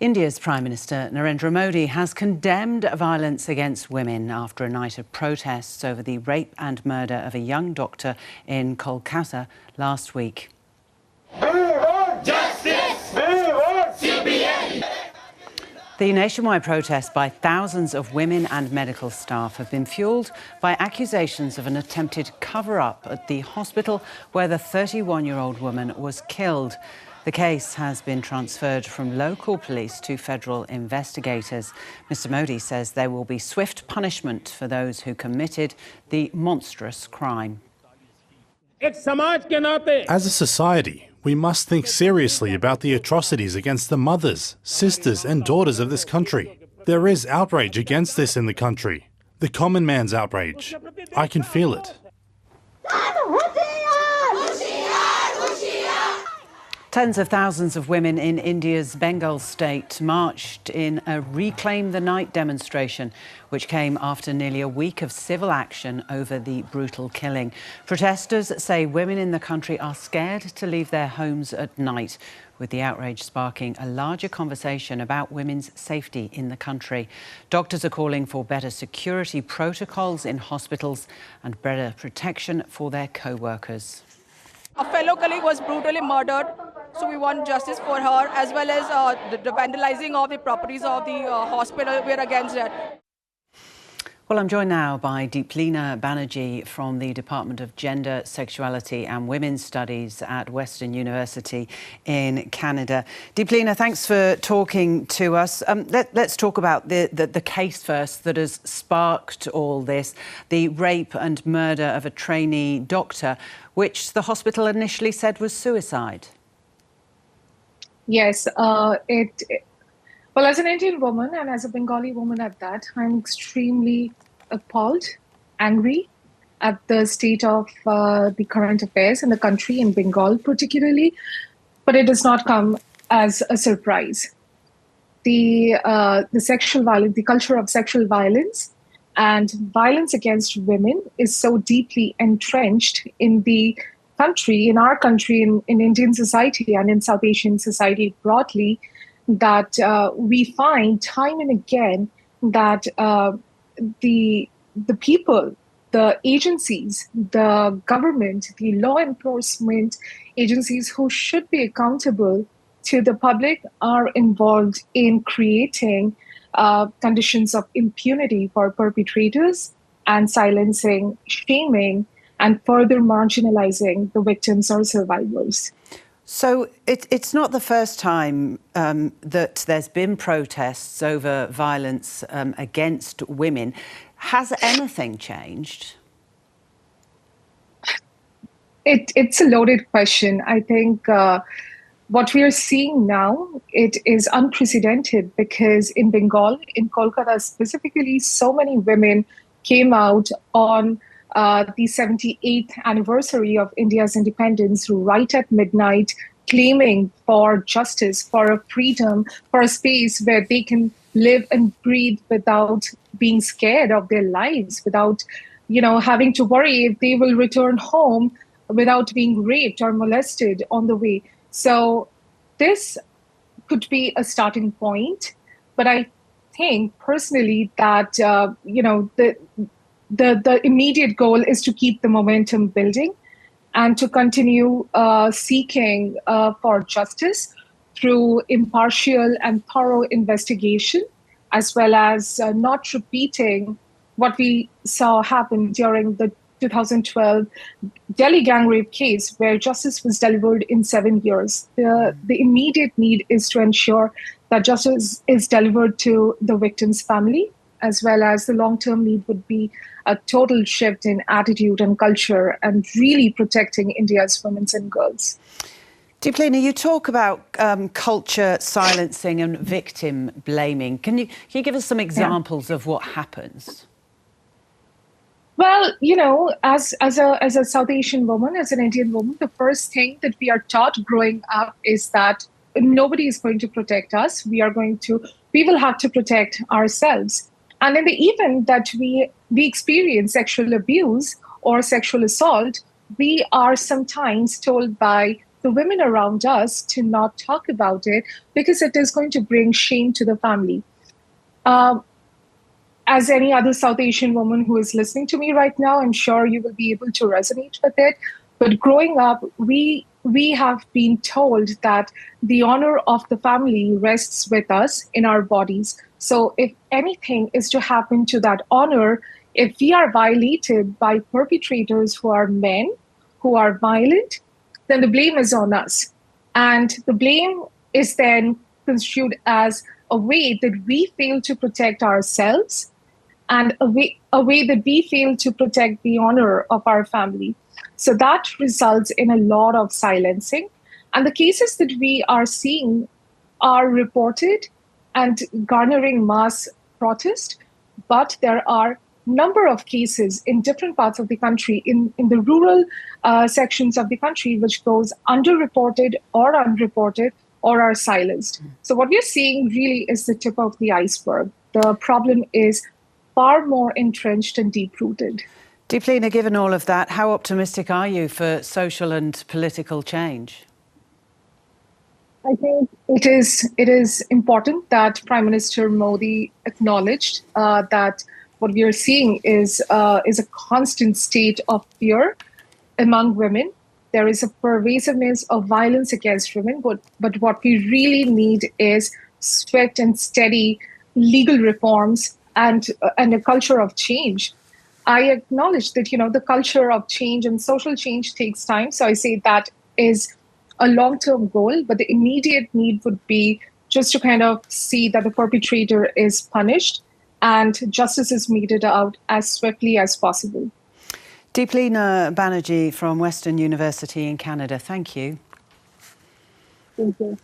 India's Prime Minister Narendra Modi has condemned violence against women after a night of protests over the rape and murder of a young doctor in Kolkata last week. We want justice! We want CBN! The nationwide protests by thousands of women and medical staff have been fuelled by accusations of an attempted cover-up at the hospital where the 31-year-old woman was killed. The case has been transferred from local police to federal investigators. Mr. Modi says there will be swift punishment for those who committed the monstrous crime. As a society, we must think seriously about the atrocities against the mothers, sisters and daughters of this country. There is outrage against this in the country. The common man's outrage. I can feel it. Tens of thousands of women in India's Bengal state marched in a Reclaim the Night demonstration, which came after nearly a week of civil action over the brutal killing. Protesters say women in the country are scared to leave their homes at night, with the outrage sparking a larger conversation about women's safety in the country. Doctors are calling for better security protocols in hospitals and better protection for their co-workers. A fellow colleague was brutally murdered, so we want justice for her, as well as the vandalizing of the properties of the hospital. We're against that. Well, I'm joined now by Deeplina Banerjee from the Department of Gender, Sexuality and Women's Studies at Western University in Canada. Deeplina, thanks for talking to us. Let's talk about the case first that has sparked all this, the rape and murder of a trainee doctor, which the hospital initially said was suicide. Yes, well, as an Indian woman and as a Bengali woman at that, I'm extremely appalled, angry at the state of the current affairs in the country, in Bengal particularly, but it does not come as a surprise. The sexual violence, the culture of sexual violence and violence against women is so deeply entrenched in the country, in our country, in Indian society and in South Asian society broadly, that we find time and again that the people, the agencies, the government, the law enforcement agencies who should be accountable to the public are involved in creating conditions of impunity for perpetrators and silencing, shaming, and further marginalizing the victims or survivors. So it's not the first time that there's been protests over violence against women. Has anything changed? It's a loaded question. I think what we are seeing now, it is unprecedented because in Bengal, in Kolkata specifically, so many women came out on the 78th anniversary of India's independence right at midnight, claiming for justice, for a freedom, for a space where they can live and breathe without being scared of their lives, without, having to worry if they will return home, without being raped or molested on the way. So this could be a starting point, but I think personally that, the immediate goal is to keep the momentum building and to continue seeking for justice through impartial and thorough investigation, as well as not repeating what we saw happen during the 2012 Delhi gang rape case, where justice was delivered in 7 years. The immediate need is to ensure that justice is delivered to the victim's family, as well as the long-term need would be a total shift in attitude and culture and really protecting India's women and girls. Deeplina, you talk about culture silencing and victim blaming. Can you give us some examples of what happens? Well, as a South Asian woman, as an Indian woman, the first thing that we are taught growing up is that nobody is going to protect us. We will have to protect ourselves. And in the event that we experience sexual abuse or sexual assault, we are sometimes told by the women around us to not talk about it because it is going to bring shame to the family. As any other South Asian woman who is listening to me right now, I'm sure you will be able to resonate with it. But growing up, we have been told that the honor of the family rests with us in our bodies. So if anything is to happen to that honor, if we are violated by perpetrators who are men, who are violent, then the blame is on us. And the blame is then construed as a way that we fail to protect ourselves and a way that we fail to protect the honor of our family. So that results in a lot of silencing. And the cases that we are seeing are reported and garnering mass protest, but there are number of cases in different parts of the country, in the rural sections of the country, which goes underreported or unreported or are silenced. So what we're seeing really is the tip of the iceberg. The problem is far more entrenched and deep-rooted. Deeplina, given all of that, how optimistic are you for social and political change? I think it is important that Prime Minister Modi acknowledged that what we are seeing is a constant state of fear among women. There is a pervasiveness of violence against women, but what we really need is swift and steady legal reforms and a culture of change. I acknowledge that, the culture of change and social change takes time. So I say that is a long-term goal, but the immediate need would be just to kind of see that the perpetrator is punished and justice is meted out as swiftly as possible. Deeplina Banerjee from Western University in Canada, thank you. Thank you.